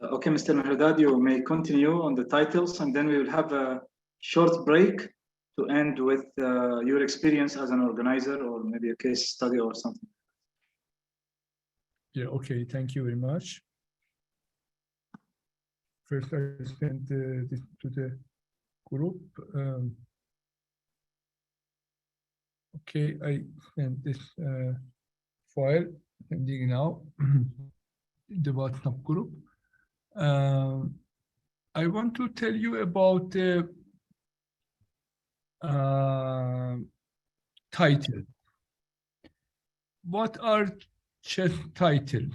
Okay, Mr. Mehrdad, you may continue on the titles, and then we will have a short break to end with your experience as an organizer or maybe a case study or something. Yeah, okay, thank you very much. First, I send this to the group. Okay, I sent this file, sending now the WhatsApp group. I want to tell you about the title. What are chess titles?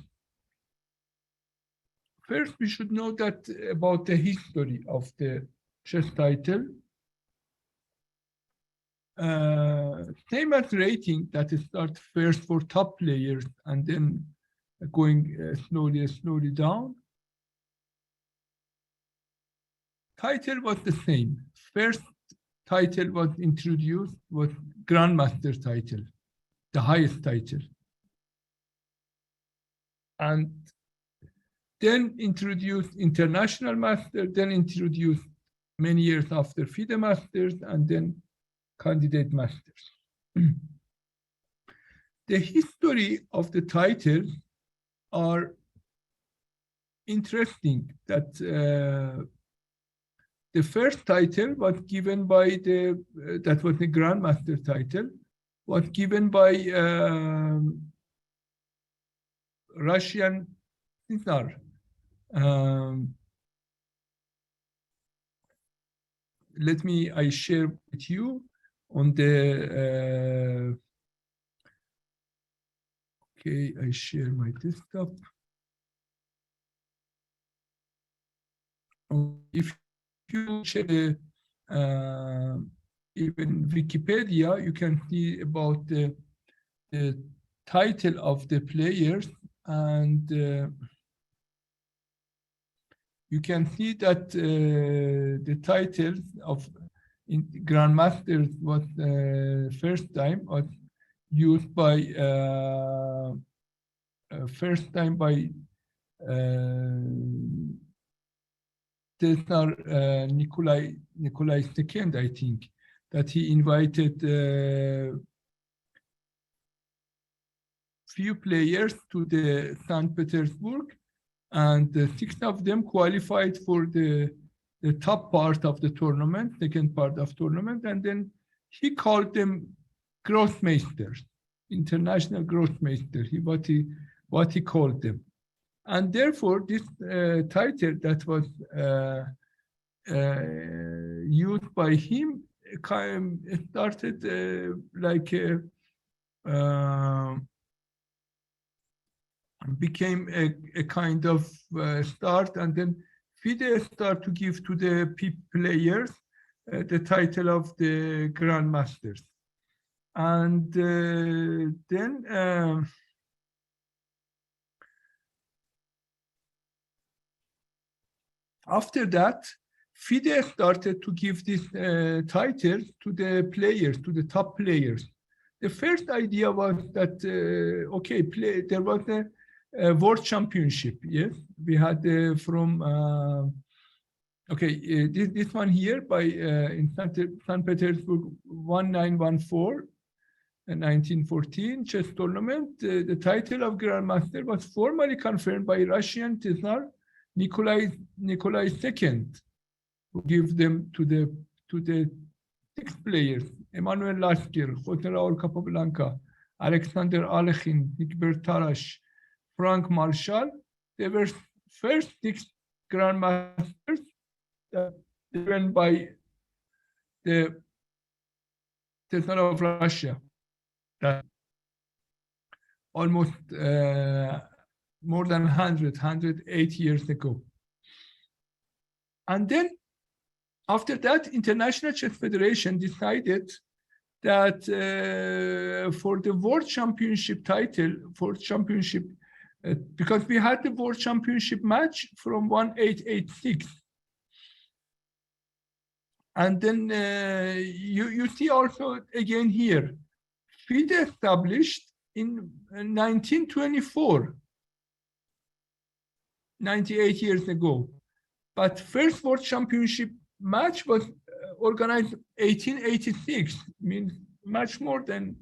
First, we should know that about the history of the chess title. Same as rating, that is start first for top players and then going slowly down. Title was the same. First title was introduced was Grandmaster title, the highest title. And then introduced International Master, then introduced many years after FIDE Masters, and then Candidate Masters. The history of the titles are interesting. That the first title was given by that was the Grandmaster title, was given by Russian Tsar. Let me, I share with you on the, okay, I share my desktop. If you check even Wikipedia, you can see about the title of the players, and you can see that the titles of Grandmasters was first time was used by first time by Tsar Nikolai II, I think, that he invited few players to the St. Petersburg, and 6 of them qualified for the top part of the tournament, second part of tournament, and then he called them Grossmeisters, international Grossmeister, what he called them. And therefore, this title that was used by him started like became a kind of start, and then FIDE started to give to the players the title of the Grandmasters. And then after that, FIDE started to give this title to the players, to the top players. The first idea was that, okay, there was a world championship, yes? We had from, okay, this one here by in St. Petersburg, 1914, 1914 chess tournament. The title of Grandmaster was formally confirmed by Russian Tsar Nikolai II, who gave them to the 6 players: Emmanuel Lasker, Jose Raul Capablanca, Alexander Alekhine, Nigbert Tarash, Frank Marshall. They were first 6 grandmasters given by the Tsar of Russia. That almost more than 108 years ago. And then after that, International Chess Federation decided that for the World Championship title, for championship, because we had the World Championship match from 1886. And then you see also again here, FIDE established in 1924 98 years ago. But first World Championship match was organized 1886, means much more than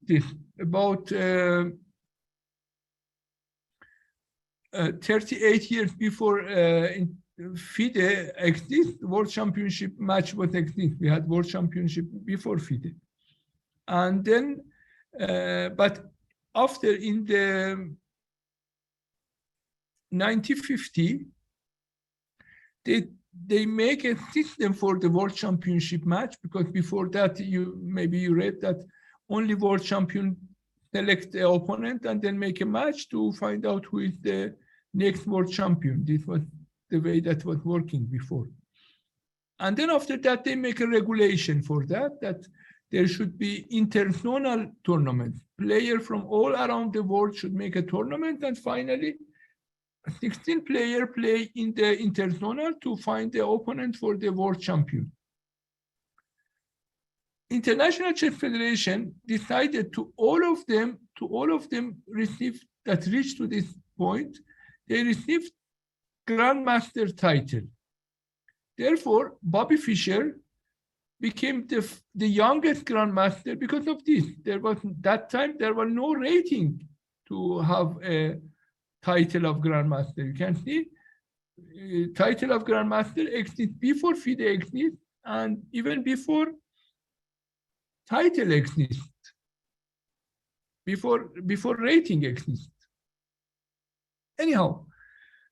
this, about 38 years before FIDE exists, World Championship match was exist. We had World Championship before FIDE. And then, but after in the 1950, they make a system for the World Championship match, because before that, maybe you read that only World Champion select the opponent and then make a match to find out who is the next World Champion. This was the way that was working before. And then after that, they make a regulation for that, that there should be interzonal tournaments. Players from all around the world should make a tournament, and finally, 16 players play in the interzonal to find the opponent for the world champion. International Chess Federation decided to all of them receive, that reached to this point, they received Grandmaster title. Therefore, Bobby Fischer became the youngest Grandmaster because of this. There was, that time, there was no rating to have a title of Grandmaster. You can see, title of Grandmaster exists before FIDE exists, and even before title exists, before rating exists. Anyhow,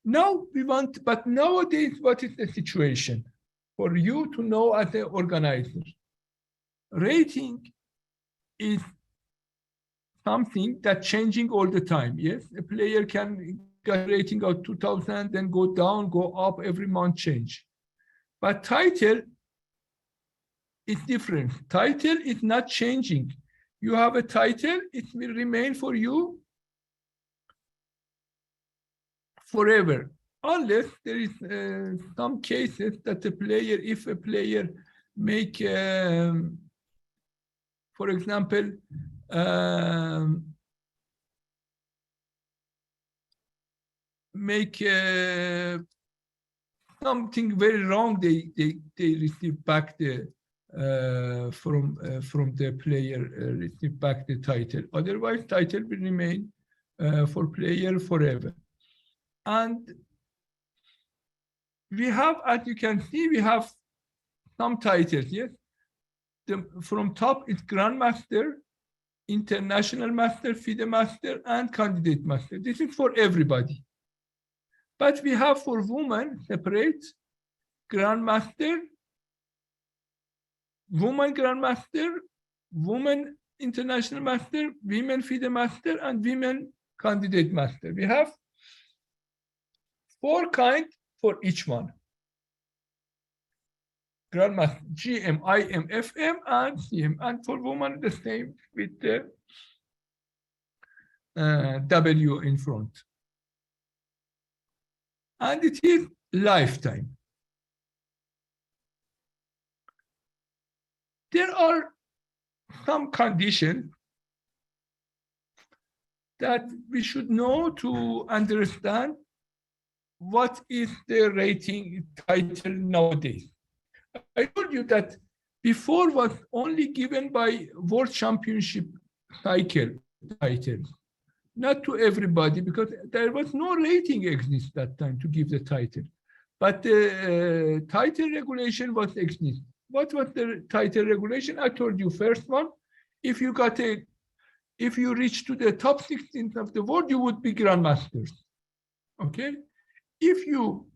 now we want, but nowadays, what is the situation? For you to know as an organizer, rating is something that's changing all the time. Yes, a player can get rating of 2000, then go down, go up, every month change. But title is different. Title is not changing. You have a title, it will remain for you forever, unless there is some cases that the player, if a player make, for example, make something very wrong, they receive back the from the player, receive back the title. Otherwise, title will remain for player forever. And we have, as you can see, we have some titles. Yes, from top is Grandmaster, International Master, FIDE Master, and Candidate Master. This is for everybody. But we have for women separate Grandmaster, Woman Grandmaster, Woman International Master, Women FIDE Master, and Women Candidate Master. We have 4 kinds for each one. Grandmaster, GM, IM, FM, and CM. And for women, the same with the W in front. And it is lifetime. There are some conditions that we should know to understand what is the rating title nowadays. I told you that before was only given by World Championship cycle titles, not to everybody, because there was no rating exist that time to give the title. But the title regulation was exist. What was the title regulation? I told you first one, if you reach to the top 16 of the world, you would be Grandmasters. Okay? If you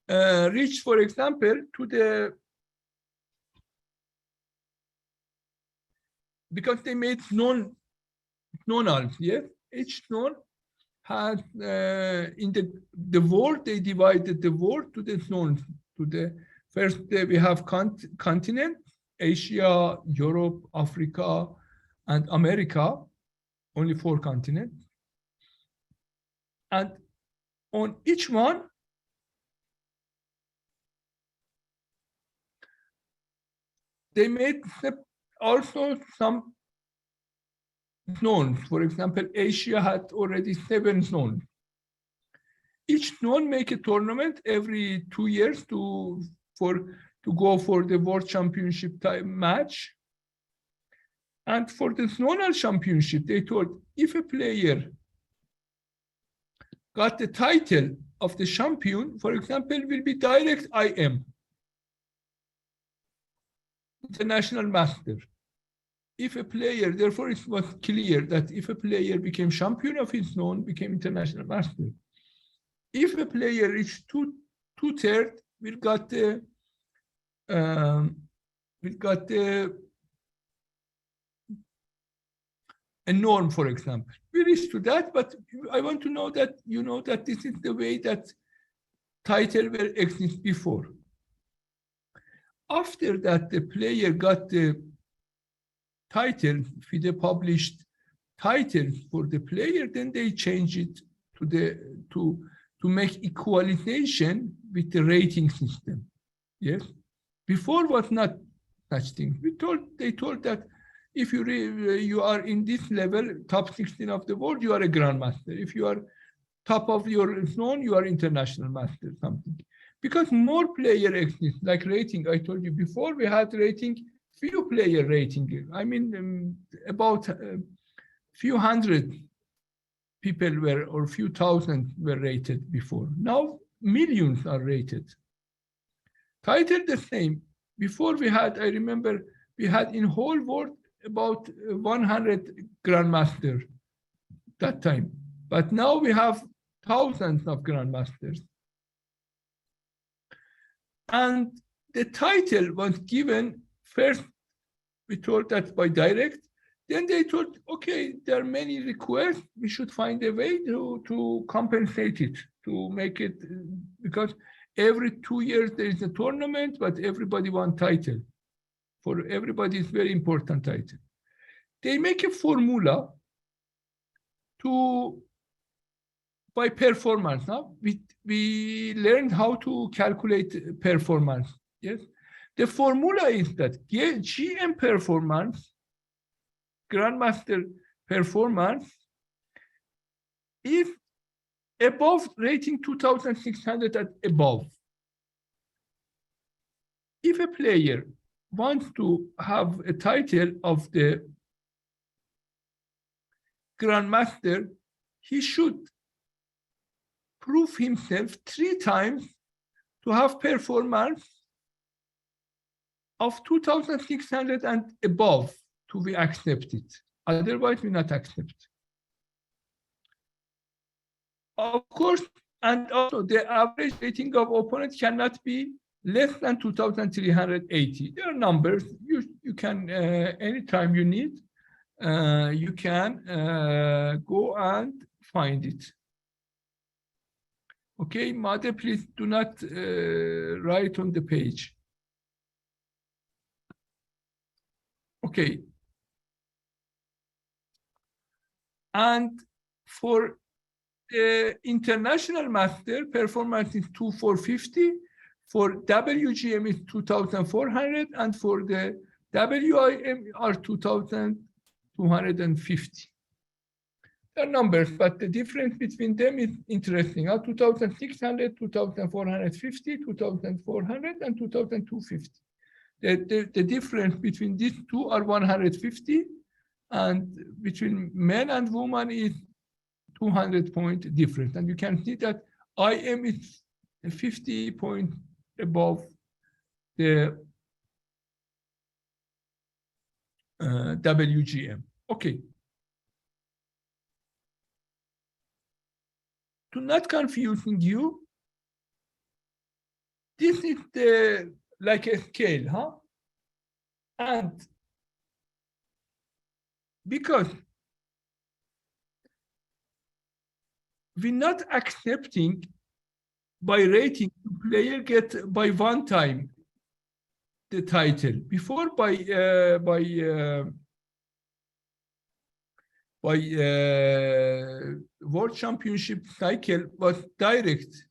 reach, for example, to the, because they made nonals, yes? Each non has, in the world, they divided the world to the zones. To the first, we have continent, Asia, Europe, Africa, and America, only 4 continents. And on each one, they made also some zones. For example, Asia had already 7 zones. each zone make a tournament every 2 years to go for the world championship match. And for the zonal championship, they told if a player got the title of the champion, for example, will be direct IM, international master. If a player, therefore it was clear that if a player became champion of his zone, became international master. If a player reached two-thirds, we got the a norm, for example. We reached to that, but I want to know that you know that this is the way that title will exist before. After that, the player got the title, FIDE published titles for the player, then they changed it to make equalization with the rating system. Yes, before was not such thing. They told that if you are in this level, top 16 of the world, you are a grandmaster. If you are top of your zone, you are international master, something. Because more player exist, like rating. I told you before, we had rating, few player rating. I mean, about few hundred people were, or few thousand were rated before. Now millions are rated. Title the same. Before we had, I remember, we had in whole world about 100 grandmasters that time. But now we have thousands of grandmasters. And the title was given first, we told that by direct. Then they told, okay, there are many requests. We should find a way to compensate it, to make it, because every 2 years there is a tournament, but everybody wants title. For everybody, it's very important title. They make a formula by performance. Now we learned how to calculate performance. Yes, the formula is that GM performance, grandmaster performance, is above rating 2,600 and above. If a player wants to have a title of the grandmaster, he should prove himself 3 times to have performance of 2,600 and above to be accepted. Otherwise, we not accept. Of course, and also the average rating of opponent cannot be less than 2,380. There are numbers. You can, anytime you need, you can go and find it. Okay, Mother, please do not write on the page. Okay. And for the international master, performance is 2,450. For WGM is 2,400, and for the WIM are 2,250. There are numbers, but the difference between them is interesting. 2,600, 2,450, 2,400, and 2,250. The difference between these two are 150, and between men and women is 200-point difference. And you can see that IM is 50 points above the WGM. Okay. To not confusing you, this is the like a scale, huh? And because we're not accepting by rating the player get by one time the title. Before by World Championship cycle was direct.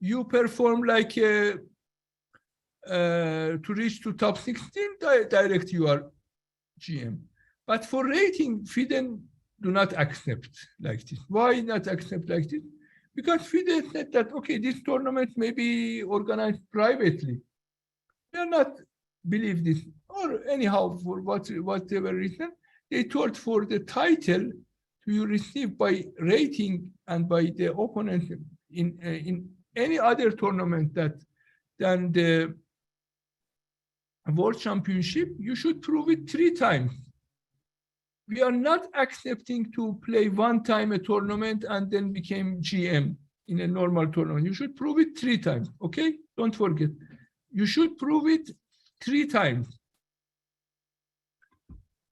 You perform like to reach to top 16, direct you are GM. But for rating, FIDE do not accept like this. Why not accept like this? because FIDE said that, okay, this tournament may be organized privately. They are not believe this, or anyhow, for whatever reason, they thought for the title you receive by rating and by the opponent in any other tournament than the World Championship, you should prove it 3 times. We are not accepting to play 1 time a tournament and then became GM in a normal tournament. You should prove it 3 times, okay? Don't forget. You should prove it 3 times.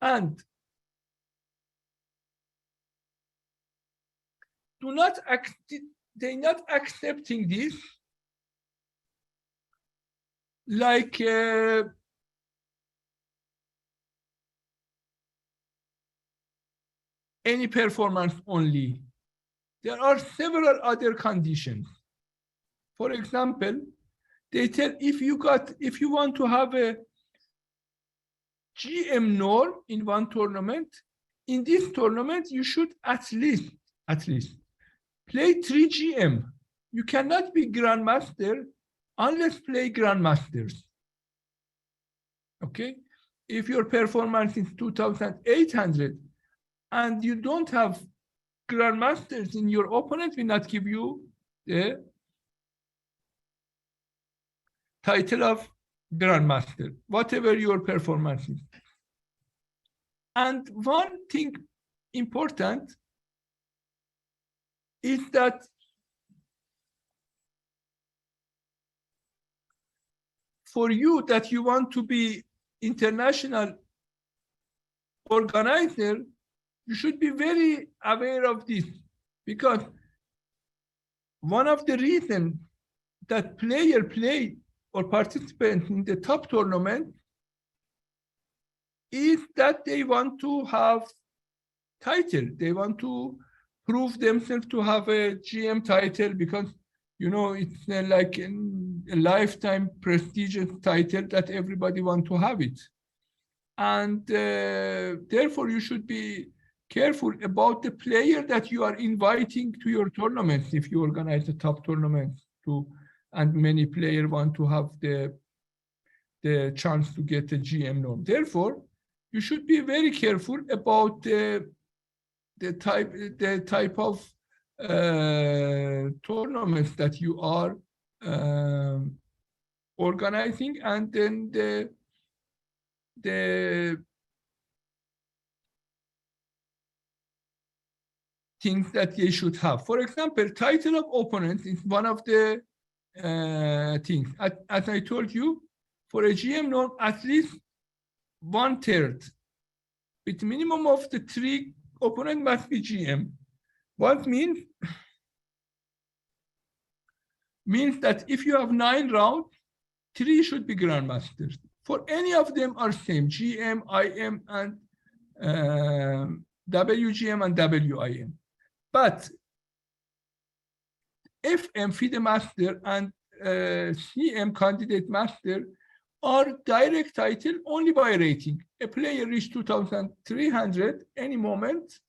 And they're not accepting this like any performance only. There are several other conditions. For example, they tell if you want to have a GM norm in one tournament, in this tournament you should at least play 3 GM. You cannot be grandmaster unless play grandmasters. Okay? If your performance is 2,800 and you don't have grandmasters in your opponent, will not give you the title of grandmaster, whatever your performance is. And one thing important is that for you that you want to be international organizer, you should be very aware of this, because one of the reasons that player play or participant in the top tournament is that they want to have title. They want to prove themselves to have a GM title, because you know it's like a lifetime prestigious title that everybody want to have it. And therefore you should be careful about the player that you are inviting to your tournaments. If you organize a top tournament and many players want to have the chance to get a GM norm. Therefore, you should be very careful about the type of tournaments that you are organizing, and then the things that they should have. For example, title of opponent is one of the things. As I told you, for a GM norm, at least 1/3, with minimum of the 3 opponent must be GM. What means? Means that if you have 9 rounds, 3 should be grandmasters. For any of them are same, GM, IM, and WGM and WIM. But FM, FIDE master, and CM, candidate master, are direct title only by rating. A player reach 2,300 any moment,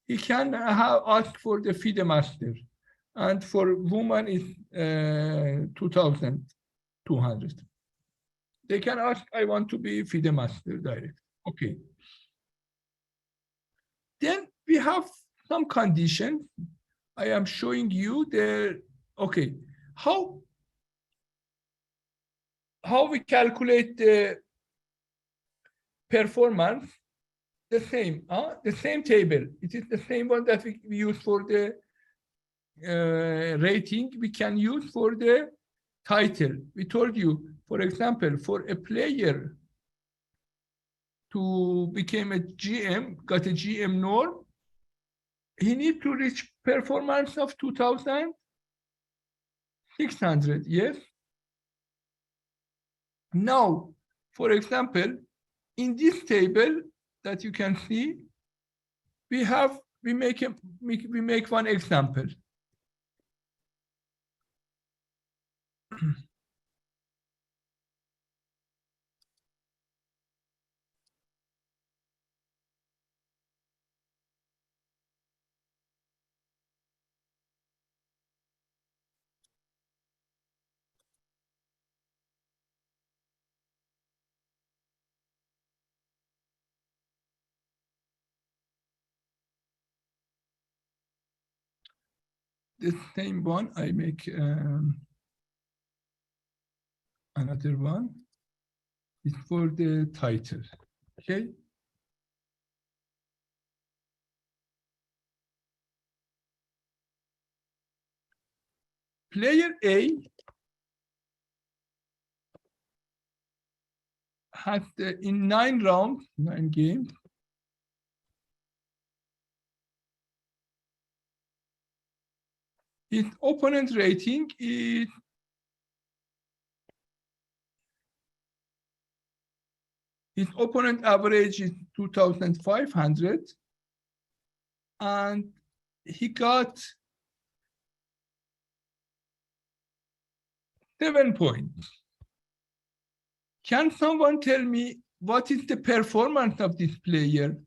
he can ask for the FIDE master. And for women is 2,200. They can ask, I want to be FIDE master direct. Okay. Then we have some conditions. I am showing you the, okay, how we calculate the performance, the same table. It is the same one that we use for the rating, we can use for the title. We told you, for example, for a player to become a GM, got a GM norm, he needs to reach performance of 2,600, yes? Now, for example, in this table that you can see, we make one example. the same one. I make another one. It's for the title. Okay. Player A had in 9 rounds, 9 games, his opponent rating is his opponent average is 2,500, and he got 7 points. Can someone tell me what is the performance of this player?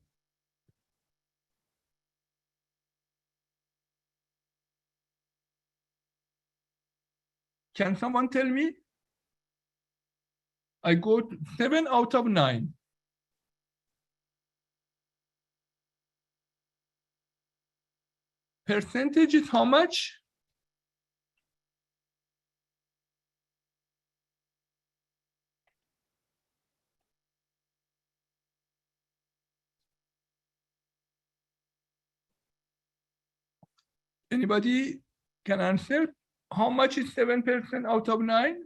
Can someone tell me? I got 7 out of 9. Percentage is how much? Anybody can answer? How much is 7% out of 9?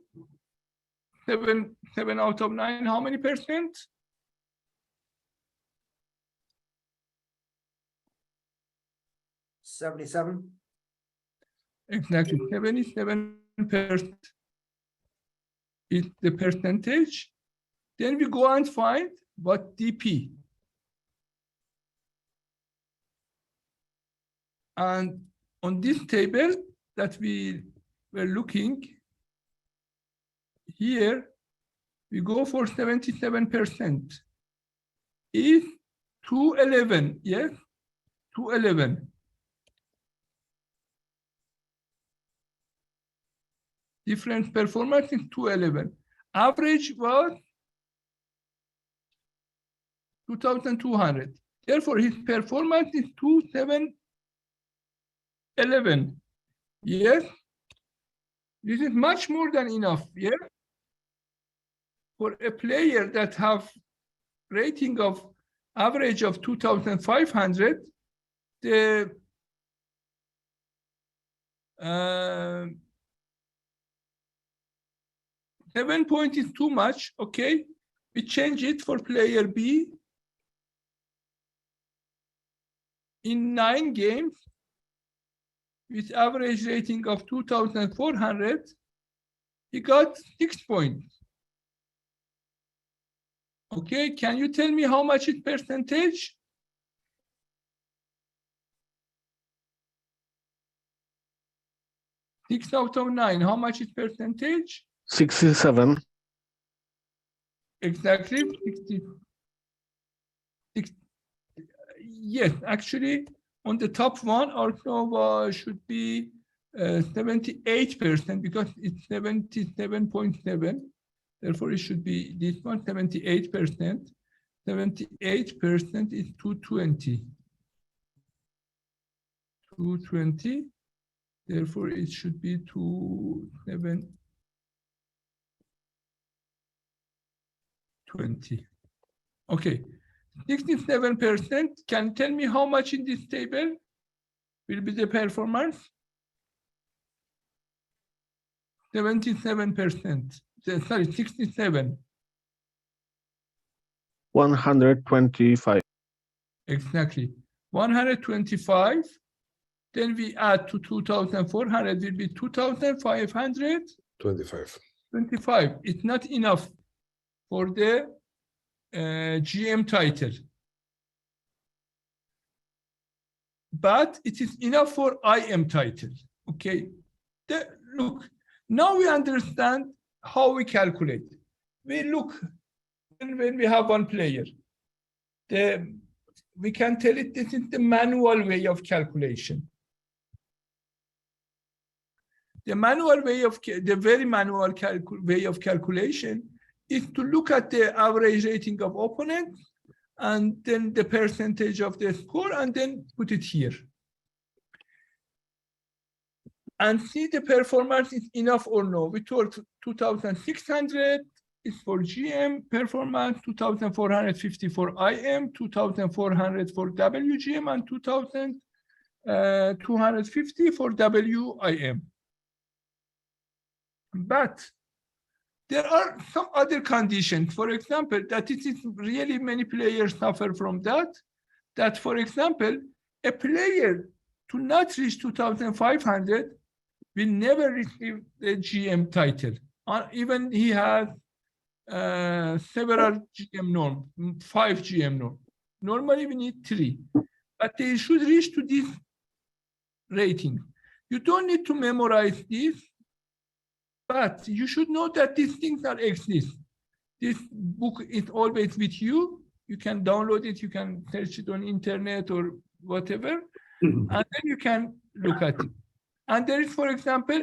7 out of 9, how many percent? 77. Exactly, 77% is the percentage. Then we go and find what DP. And on this table that we were looking, here we go for 77%. Is 211, yes? 211. Difference performance is 211. Average was 2,200. Therefore, his performance is 2,711. Yes? This is much more than enough, yes? For a player that have rating of average of 2,500, the 7 point is too much, okay? We change it for player B. In 9 games, with average rating of 2,400, he got 6 points. Okay, can you tell me how much is percentage? Six out of 9, how much is percentage? 67. Exactly, 60. Yes, actually, on the top one, our Nova should be 78% because it's 77.7. Therefore, it should be this one, 78%. 78% is 220. 220. Therefore, it should be 2,720. Okay. 67%. Can you tell me how much in this table will be the performance? 77%. Sorry, 67. 125. Exactly. 125. Then we add to 2,400 will be 2,500. 25. 25. It's not enough for the GM title. But it is enough for IM title. Okay. Look, now we understand how we calculate. We look when we have one player. We can tell it this is the manual way of calculation. The manual way of the very manual way of calculation is to look at the average rating of opponent and then the percentage of the score and then put it here. and see the performance is enough or no. We told 2,600 is for GM performance, 2,450 for IM, 2,400 for WGM, and 2,250 for WIM. But there are some other conditions. For example, that it is really many players suffer from that. That, for example, a player to not reach 2,500 will never receive the GM title. Even he has several GM norms, 5 GM norms. Normally we need 3, but they should reach to this rating. You don't need to memorize this, but you should know that these things are exist. This book is always with you. You can download it, you can search it on internet or whatever, and then you can look at it. And there is, for example,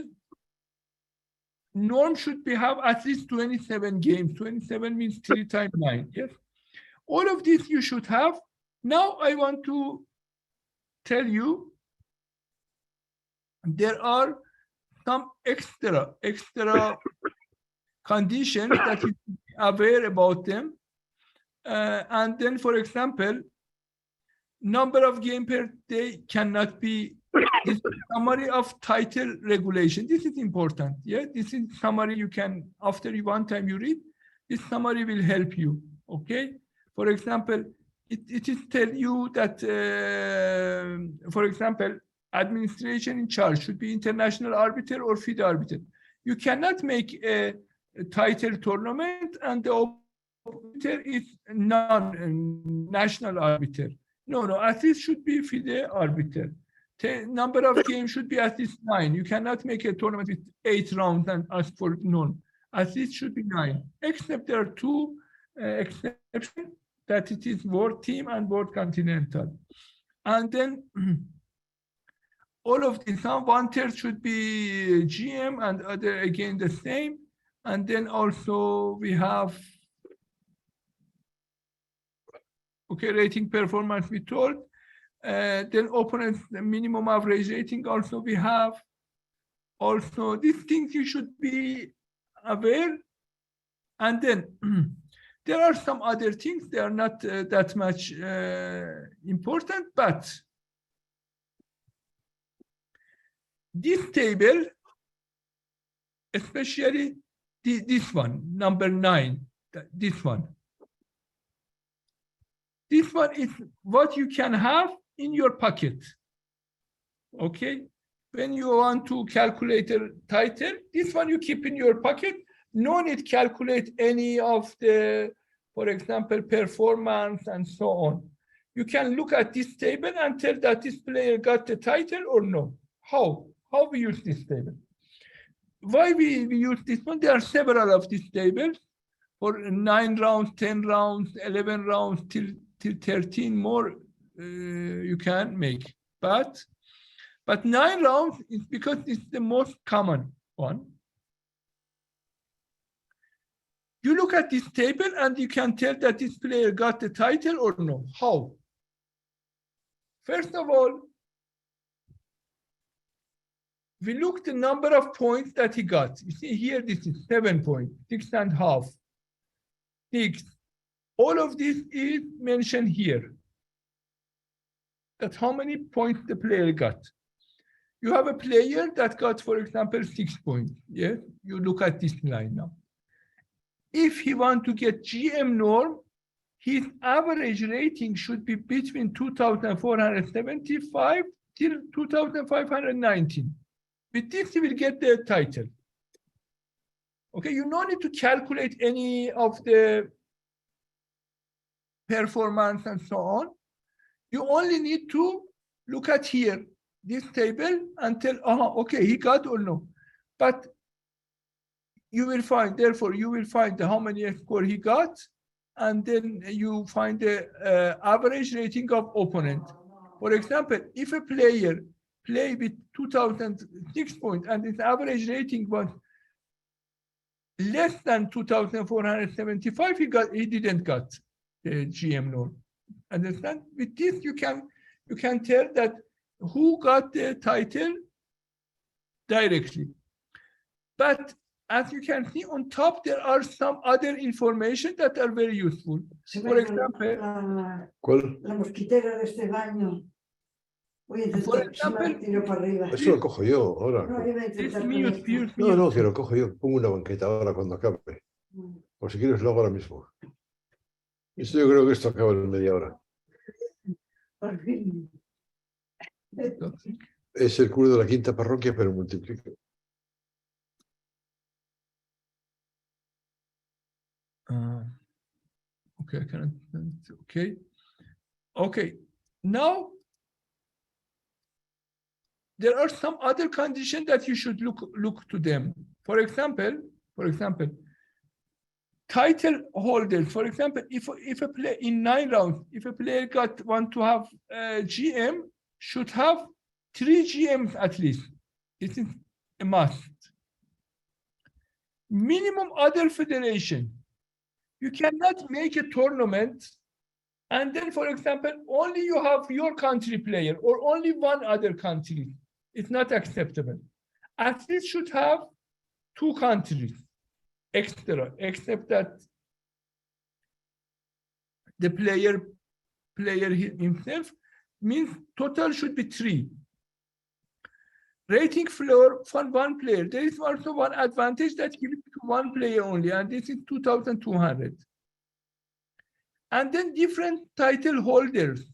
norm should have at least 27 games. 27 means 3 times 9, yes? All of this you should have. Now I want to tell you there are some extra conditions that you should be aware about them. And then, for example, number of game per day cannot be this summary of title regulation. This is important. Yeah, this is summary you can, after one time you read, this summary will help you. Okay. For example, it is tell you that, for example, administration in charge should be international arbiter or FIDE arbiter. You cannot make a title tournament and the arbiter is non-national arbiter. No, at least should be FIDE arbiter. The number of games should be at least 9. You cannot make a tournament with 8 rounds and ask for none. At least should be 9, except there are 2 exceptions, that it is World Team and World Continental. And then all of these, 1/3 should be GM and other again the same. And then also we have, okay, rating performance we told. Then opponents, the minimum average rating also we have. Also, these things you should be aware. And then there are some other things, they are not that much important, but this table, especially this one, number 9, this one. This one is what you can have in your pocket. Okay? When you want to calculate a title, this one you keep in your pocket. No need calculate any of the, for example, performance and so on. You can look at this table and tell that this player got the title or no. How we use this table? Why we use this one? There are several of these tables for 9 rounds, 10 rounds, 11 rounds, till 13 more you can make. But 9 rounds is because it's the most common one. You look at this table and you can tell that this player got the title or no. How? First of all, we look the number of points that he got. You see here, this is 7 points, 6.5, 6. All of this is mentioned here. That's how many points the player got. You have a player that got, for example, 6 points. Yes, you look at this line now. If he wants to get GM norm, his average rating should be between 2,475 till 2,519. With this, he will get the title. Okay, you don't need to calculate any of the performance and so on. You only need to look at here, this table, and tell, okay, he got or no. But you will find, therefore, you will find how many score he got, and then you find the average rating of opponent. For example, if a player play with 2,006 points and his average rating was less than 2,475, he didn't got the GM norm. Understand? With this, you can tell that who got the title directly. But as you can see on top, there are some other information that are very useful. For example, La mosquitera de este baño. Voy a intentar si me la tiro para arriba. Eso lo cojo yo ahora. No, iba a intentar con mute, esto. mute, No, mute. que lo cojo yo. Pongo una banqueta ahora cuando acabe. O si quieres lo hago ahora mismo. Esto yo creo que esto acaba en media hora. Por fin. Es el curso de la quinta parroquia, pero multiplica. Okay, okay. Now there are some other conditions that you should look to them. For example, title holders. For example, if a player in 9 rounds, if a player want to have GM, should have 3 GMs at least. This is a must. Minimum other federation. You cannot make a tournament and then, for example, only you have your country player or only one other country. It's not acceptable. At least should have 2 countries extra, except that the player himself, means total should be 3. Rating floor for 1 player. There is also one advantage that gives it to 1 player only, and this is 2,200. And then different title holders.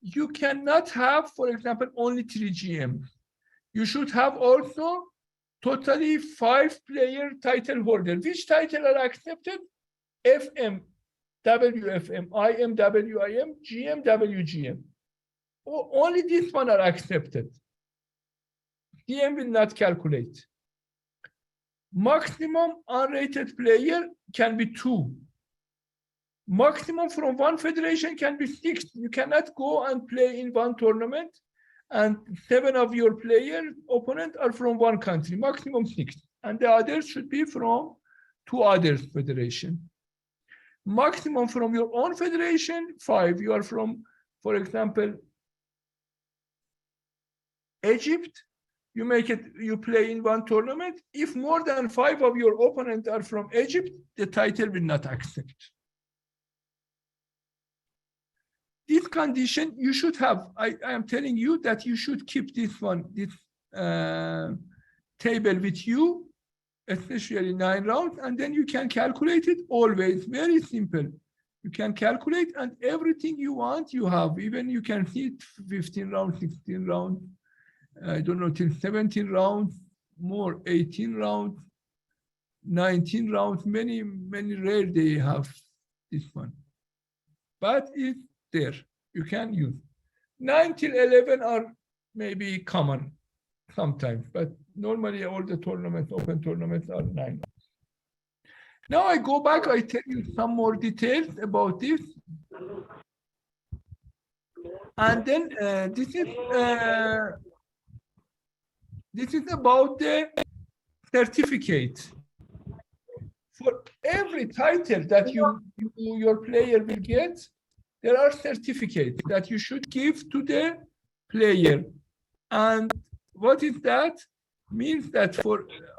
You cannot have, for example, only 3 GMs. You should have also totally 5-player title holder. Which title are accepted? FM, WFM, IM, WIM, GM, WGM. Only this one are accepted. GM will not calculate. Maximum unrated player can be 2. Maximum from 1 federation can be 6. You cannot go and play in 1 tournament and 7 of your opponents are from 1 country, maximum 6. And the others should be from 2 other federations. Maximum from your own federation, 5. You are from, for example, Egypt. You play in 1 tournament. If more than 5 of your opponents are from Egypt, the title will not accept. This condition you should have. I am telling you that you should keep this table with you, especially 9 rounds, and then you can calculate it always. Very simple. You can calculate, and everything you want, you have. Even you can see it 15 rounds, 16 rounds. I don't know, till 17 rounds, more 18 rounds, 19 rounds, many rare they have this one. But it's there, you can use. 9 till 11 are maybe common sometimes, but normally all the tournaments, open tournaments are 9. Now I go back, I tell you some more details about this. And then this is about the certificate. For every title that your player will get, there are certificates that you should give to the player. And what is that? Means that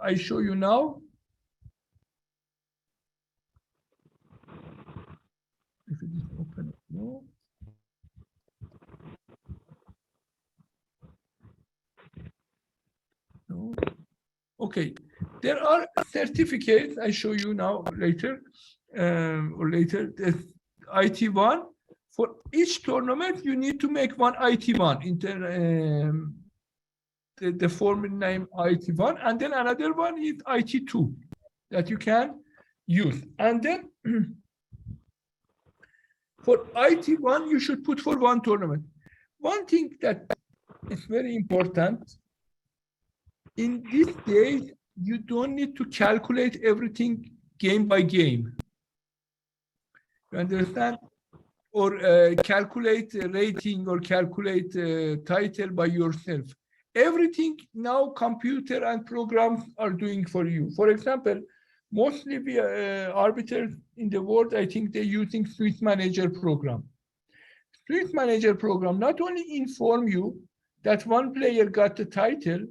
I show you now. If it is open, no. No. Okay, there are certificates. I show you now later, the IT1. For each tournament, you need to make 1 IT1. The form name IT1, and then another one is IT2 that you can use. And then for IT1, you should put for 1 tournament. One thing that is very important, in these days, you don't need to calculate everything game by game. You understand? Or calculate rating or calculate title by yourself. Everything now computer and programs are doing for you. For example, mostly arbiters in the world, I think they're using Swiss Manager program. Swiss Manager program not only inform you that 1 player got the title,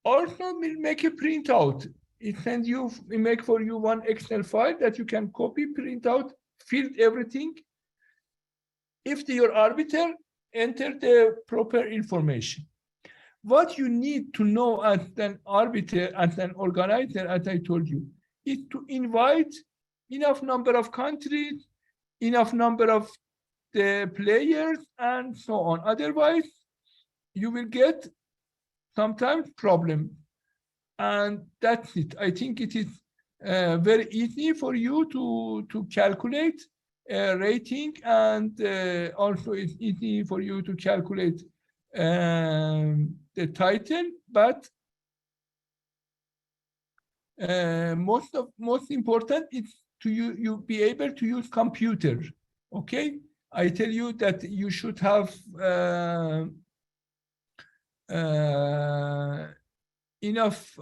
Also, we'll make a printout. We make for you one Excel file that you can copy, print out, fill everything. If your arbiter enter the proper information. What you need to know as an arbiter, as an organizer, as I told you, is to invite enough number of countries, enough number of the players, and so on. Otherwise, you will get sometimes problem. And that's it. I think it is very easy for you to calculate rating, and also it's easy for you to calculate the title, but most important is to you be able to use computer. Okay, I tell you that you should have enough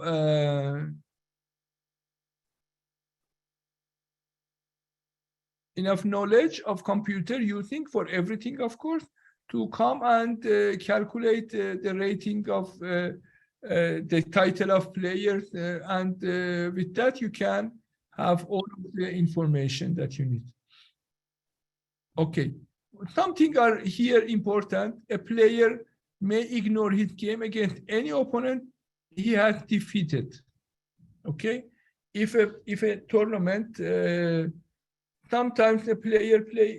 knowledge of computer using for everything, of course, to come and calculate the rating of the title of players, and with that you can have all of the information that you need. Okay, something are here important. A player may ignore his game against any opponent he has defeated. Okay, if a tournament, sometimes a player play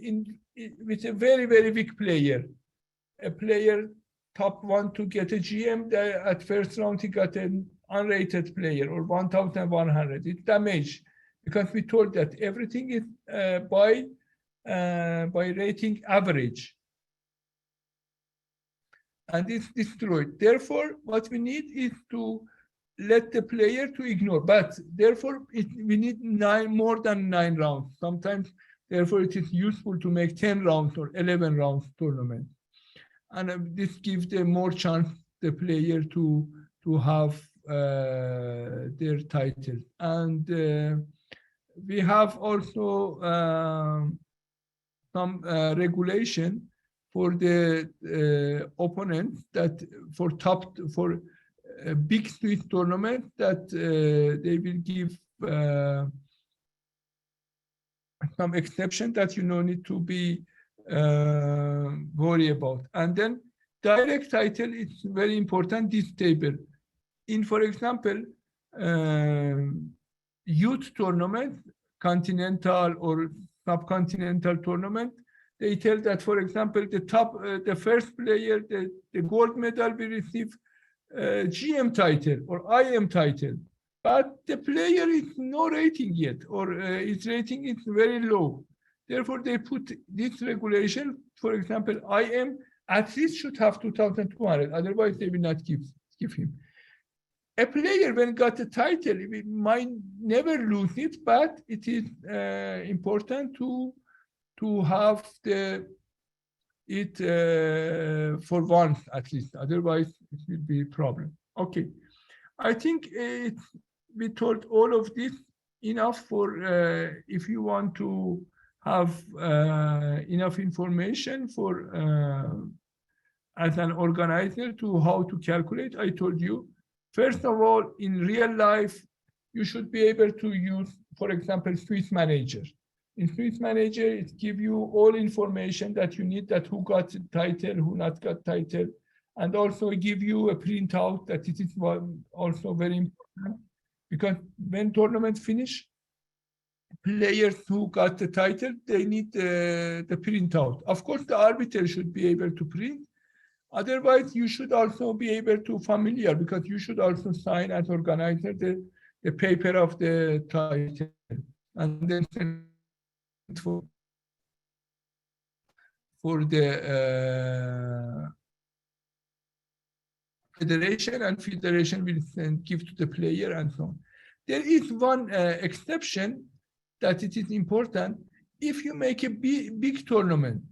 with a very, very weak player. A player top one to get a GM, at first round he got an unrated player or 1,100. It's damaged because we told that everything is by rating average. And it's destroyed. Therefore, what we need is to let the player to ignore. But therefore, we need more than 9 rounds. Sometimes, therefore, it is useful to make 10 rounds or 11 rounds tournament. And this gives them more chance, the player, to have their title. And we have also some regulation for the opponents that for a big Swiss tournament that they will give some exception that you don't need to be worry about. And then direct title is very important, this table. In, for example, youth tournament, continental or subcontinental tournament, they tell that, for example, the first player, the gold medal will receive GM title or IM title, but the player is no rating yet, or his rating is very low. Therefore, they put this regulation, for example, IM at least should have 2,200, otherwise they will not give him. A player, when got a title, we might never lose it, but it is important to have it for once at least, otherwise it will be a problem. Okay, I think we told all of this enough for if you want to have enough information for as an organizer to how to calculate. I told you, first of all, in real life, you should be able to use, for example, Swiss Manager. In Swiss Manager, it gives you all information that you need, that who got title, who not got title, and also give you a printout that it is also very important, because when tournaments finish, players who got the title, they need the printout. Of course, the arbiter should be able to print. Otherwise, you should also be able to familiar, because you should also sign as organizer the paper of the title, and then for the federation, and federation will give to the player and so on. There is one exception that it is important. If you make a big tournament,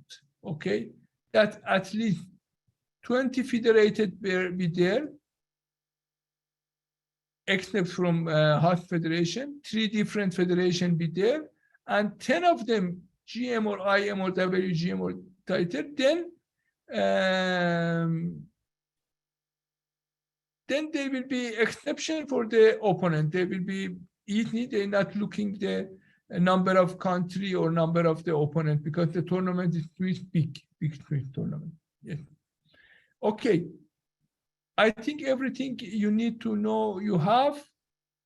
okay, that at least 20 federated will be there, except from host federation, 3 different federations be there, and 10 of them GM or IM or WGM or title, then then they will be exception for the opponent. They will be easy. They're not looking the number of country or number of the opponent because the tournament is big Swiss tournament. Yes. Okay. I think everything you need to know you have.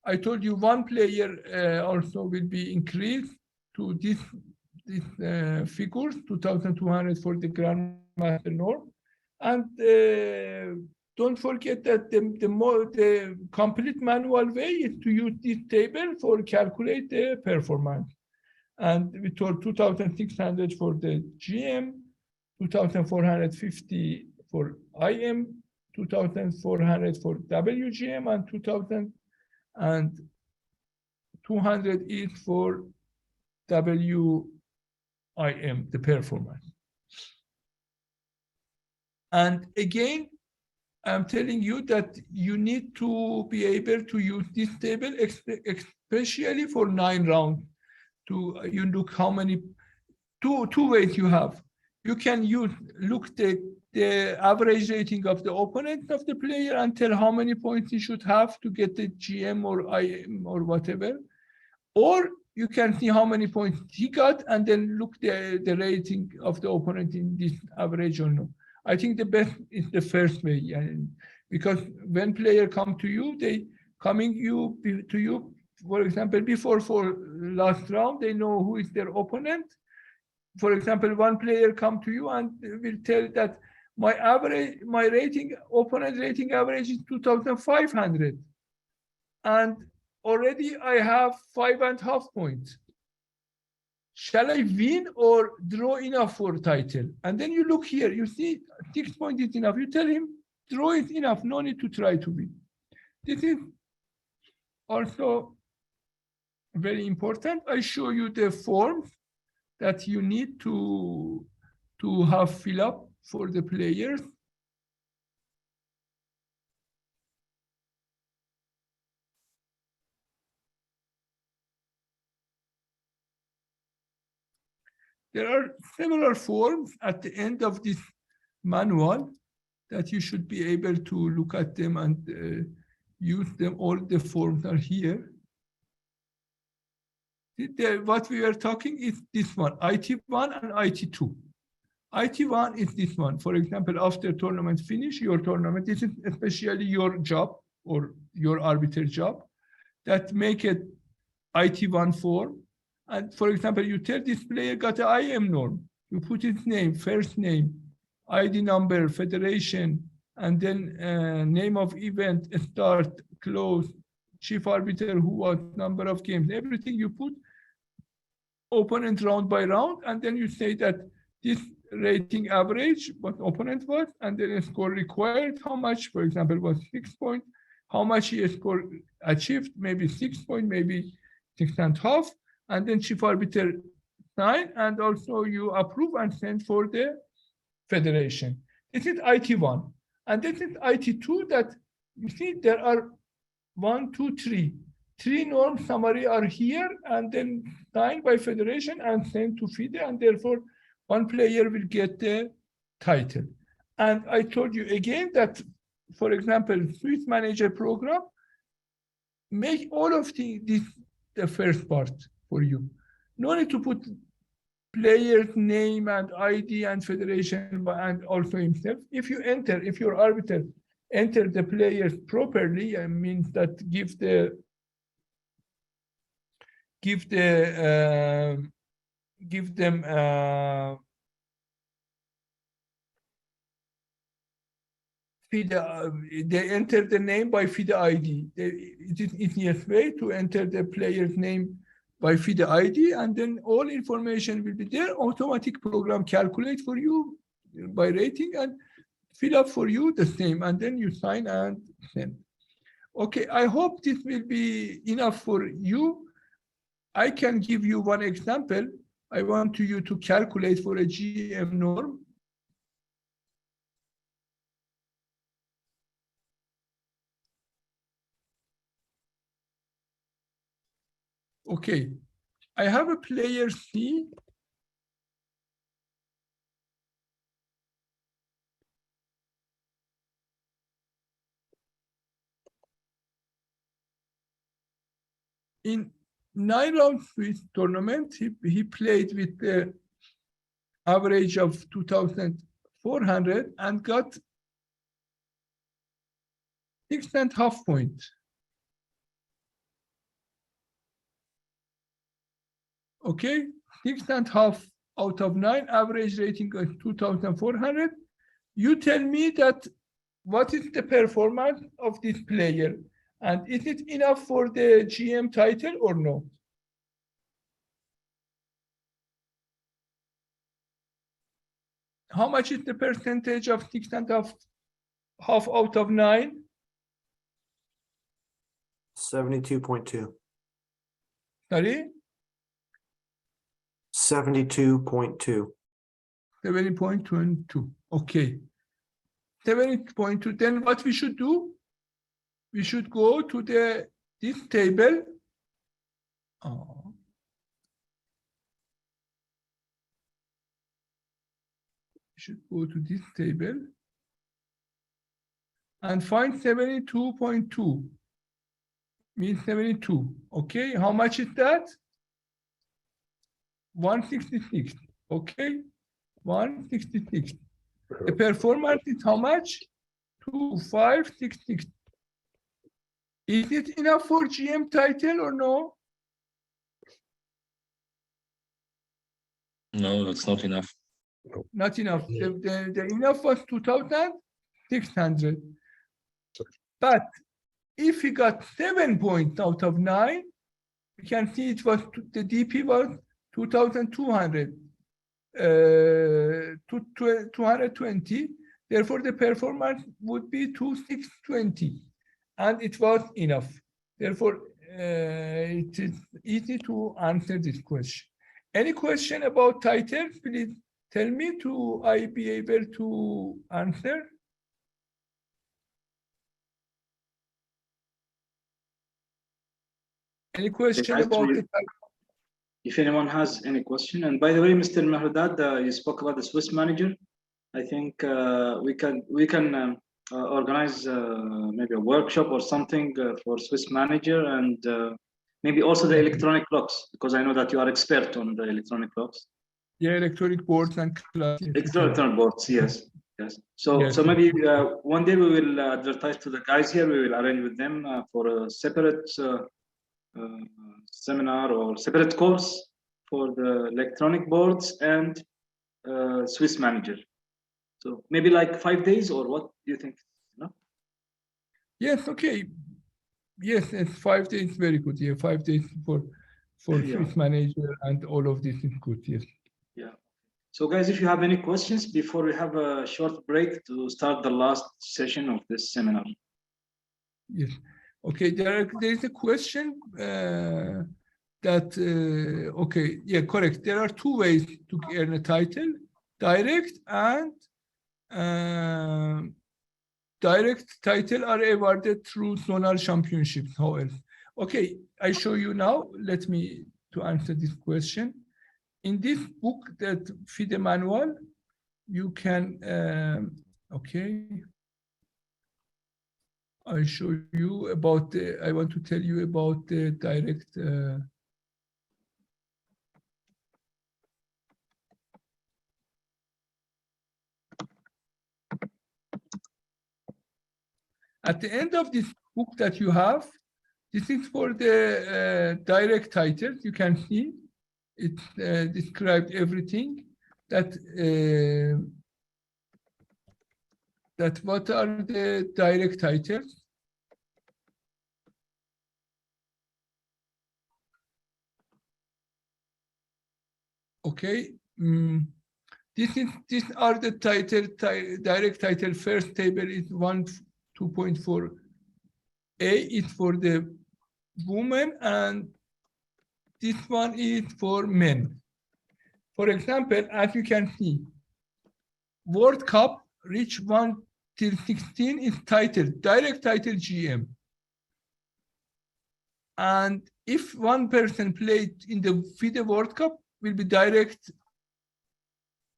I told you one player also will be increased to this figures, 2,200 for the Grandmaster norm. And don't forget that the complete manual way is to use this table for calculate the performance. And we told 2,600 for the GM, 2,450 for IM, 2,400 for WGM, and 2,200 is for WIM, the performance. And again, I'm telling you that you need to be able to use this table, especially for 9 rounds. You look how many, two ways you have. You can look the average rating of the opponent of the player and tell how many points he should have to get the GM or IM or whatever. Or you can see how many points he got and then look the rating of the opponent in this average or no. I think the best is the first way, because when player come to you, they coming to you, for example, before for last round, they know who is their opponent. For example, one player come to you and will tell that my opponent rating average is 2,500. And already I have 5.5 points. Shall I win or draw enough for title? And then you look here, you see 6 points is enough. You tell him, draw is enough, no need to try to win. This is also very important. I show you the forms that you need to have fill up for the players. There are similar forms at the end of this manual that you should be able to look at them and use them. All the forms are here. What we are talking is this one, IT1 and IT2. IT1 is this one. For example, after tournament finish, your tournament, this is especially your job or your arbiter job that make it IT1 form. And for example, you tell this player got an IM norm. You put his name, first name, ID number, federation, and then name of event, start, close, chief arbiter, who was, number of games, everything you put, opponent round by round, and then you say that this rating average, what opponent was, and then a score required, how much, for example, was 6 points, how much he scored achieved, maybe 6 points, maybe 6.5, and then chief arbiter sign, and also you approve and send for the federation. This is IT1. And this is IT2 that you see there are 1, 2, 3. 3 norm summary are here and then signed by federation and sent to FIDE, and therefore one player will get the title. And I told you again that, for example, Swiss Manager program, make all of this the first part for you. No need to put player's name and ID and federation and also himself. If your arbiter enter the players properly, it means that give them they enter the name by FIDE ID. It is easiest way to enter the player's name by FIDE ID, and then all information will be there. Automatic program calculate for you by rating and fill up for you the same, and then you sign and send. Okay, I hope this will be enough for you. I can give you one example. I want you to calculate for a GM norm. Okay, I have a player C. in 9-round Swiss tournament, he played with the average of 2,400 and got 6.5 points. Okay, 6.5 out of 9, average rating of 2,400. You tell me that what is the performance of this player, and is it enough for the GM title or no? How much is the percentage of 6.5 out of 9? 72.2. Sorry? 72.2. 70.22. Okay. 70.2. Then what we should do? We should go to this table. We should go to this table and find 72.2. Means 72. Okay. How much is that? 166. Okay. 166. The performance is how much? 2566. Is it enough for GM title or no? No, that's not enough. Not enough. The enough was 2,600. But if he got 7 points out of 9, we can see it was the DP was 2,200. 220. Therefore, the performance would be 2,620, and it was enough. Therefore, it is easy to answer this question. Any question about title? Please tell me to I be able to answer. Any question about the title? If anyone has any question, and by the way, Mr. Mehrdad, you spoke about the Swiss manager. I think we can organize maybe a workshop or something for Swiss manager, and maybe also the electronic clocks, because I know that you are expert on the electronic clocks. Yeah, electronic boards and clocks. Electronic boards, yes. So Yes. so maybe one day we will advertise to the guys here. We will arrange with them for a separate seminar or separate course for the electronic boards and Swiss manager. So maybe like 5 days, or what do you think? No? Yes, okay. Yes, it's 5 days, very good. Yeah, 5 days for Yeah. Swiss manager and all of this is good, yes. Yeah. So guys, if you have any questions before we have a short break to start the last session of this seminar. Yes. Okay, there is a question that, okay, yeah, correct. There are 2 ways to earn a title, direct and direct title are awarded through zonal championships, however. Okay, I show you now. Let me to answer this question. In this book, that FIDE manual, you can, okay. I show you about the, I want to tell you about the direct, at the end of this book that you have, this is for the direct titles. You can see it described everything that what are the direct titles. Okay, these are the direct title. First table is 2.4. A is for the women, and this one is for men. For example, as you can see, World Cup reach 1 till 16 is titled direct title GM. And if one person played in the FIDE World Cup, will be direct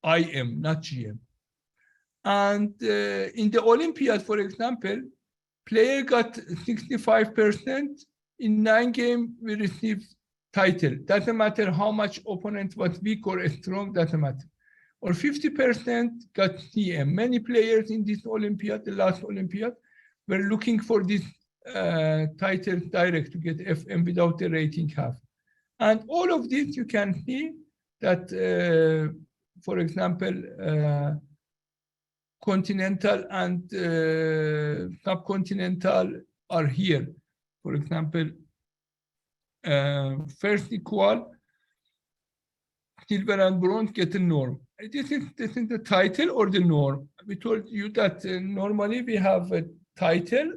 IM, not GM. And in the Olympiad, for example, player got 65% In 9 games, we received title. Doesn't matter how much opponent was weak or strong, doesn't matter. Or 50% got CM. Many players in this Olympiad, the last Olympiad, were looking for this title direct to get FM without the rating half. And all of this, you can see that, for example, continental and subcontinental are here. For example, first equal, silver and bronze get a norm. This is the title or the norm. We told you that normally we have a title,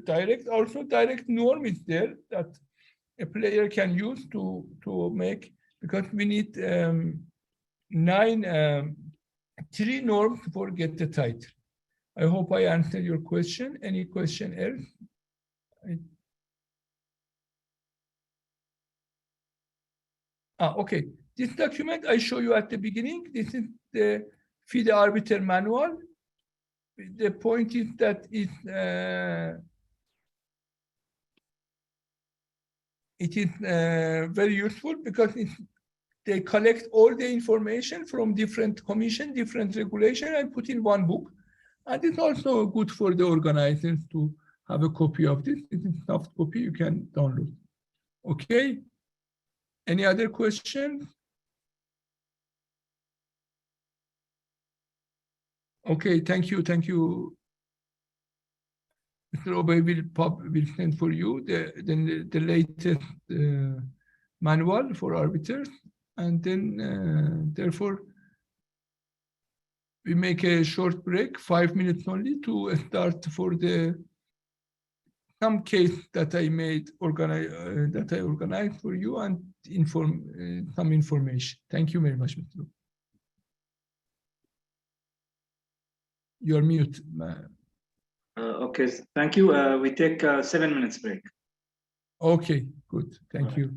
direct, also direct norm is there that a player can use to make, because we need 3 norms to get the title. I hope I answered your question. Any question else? Okay. This document I show you at the beginning. This is the FIDE arbiter manual. The point is that it is very useful because they collect all the information from different commission, different regulation, and put in one book. And it's also good for the organizers to have a copy of this. It is a soft copy you can download. Okay. Any other questions? Okay, thank you. Thank you. Mr. Obey will send for you the latest manual for arbiters. And then, therefore, we make a short break, 5 minutes only, to start for some case that I organized for you and inform some information. Thank you very much, Mr. You're mute. Okay, thank you. We take 7 minutes break. Okay, good. Thank you.